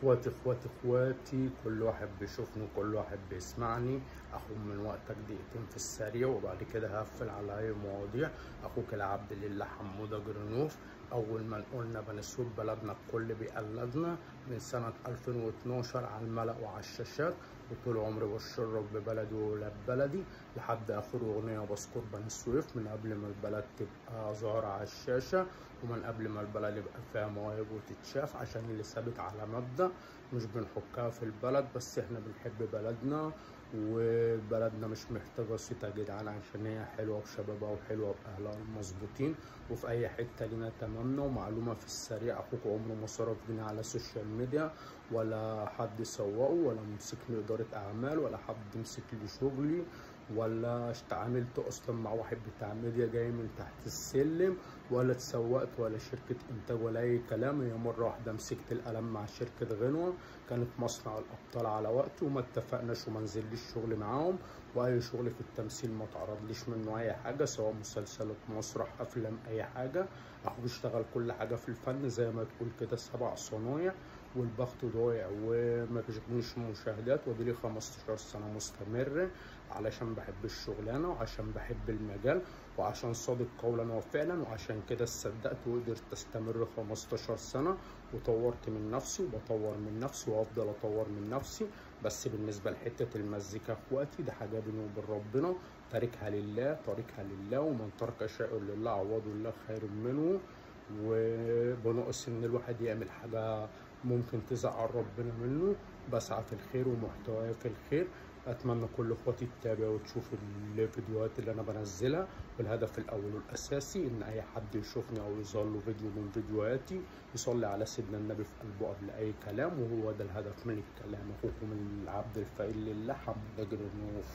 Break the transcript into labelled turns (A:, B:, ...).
A: اخواتي، كل واحد بيشوفني وكل واحد بيسمعني. اخد من وقتك دقيقتين في السريع وبعد كده هقفل على اي مواضيع. اخوك العبد لله حموده جرنوف. اول ما قلنا بني سويف بلدنا الكل بيقلدنا من سنه 2012 على الملأ وعلى الشاشات، وطول عمري بشرف ببلدي وولاد بلدي لحد اخر اغنيه بذكر بني سويف، من قبل ما البلد تبقى ظاهره على الشاشه ومن قبل ما البلد يبقى فيها مواهب وتتشاف، عشان اللي ثابت على مبدأ مش بنحكها في البلد بس احنا بنحب بلدنا، وبلدنا مش محتاجة صيت يا جدعان عشان هي حلوة بشبابها وحلوة بأهلها المظبوطين، وفي أي حتة لينا تمامنا. ومعلومة في السريع، أخوك عمره ما صرف جنيه على السوشيال ميديا، ولا حد سوقه، ولا مسك لي إدارة أعمال، ولا حد مسك لي شغلي، ولا اتعاملت اصلا مع واحد بتاع ميديا جاي من تحت السلم، ولا اتسوقت ولا شركه انتاج ولا اي كلام. هي مره واحده مسكت القلم مع شركه غنوه، كانت مصنع الابطال على وقته وما اتفقناش وما نزلليش شغل معاهم، واي شغل في التمثيل ما تعرضليش منه اي حاجه، سواء مسلسلات مسرح افلام اي حاجه. اخوه بيشتغل كل حاجه في الفن زي ما تقول كده 7 صنايع، والبخت ضايع وما بيجيبنيش مشاهدات، ودي لي 15 سنه مستمره علشان بحب الشغلانه وعشان بحب المجال وعشان صادق قولا وفعلا، وعشان كده صدقت وقدرت استمر 15 سنه وطورت من نفسي وبطور من نفسي وافضل اطور من نفسي. بس بالنسبه لحته المزيكا اخواتي دي حاجه بيني وبين ربنا، تاركها لله تاركها لله، ومن ترك شيء لله عوضه الله خير منه. وبنقص ان الواحد يعمل حاجه ممكن تزعل ربنا منه، بسعى في الخير ومحتواي في الخير. اتمنى كل اخواتي تتابعوا وتشوفوا الفيديوهات اللي انا بنزلها، والهدف الاول والاساسي ان اي حد يشوفني او يظهر له فيديو من فيديوهاتي يصلي على سيدنا النبي في قلبه قبل اي كلام، وهو ده الهدف من الكلام. اخوكم العبد الفقير لله حموده جرنوف.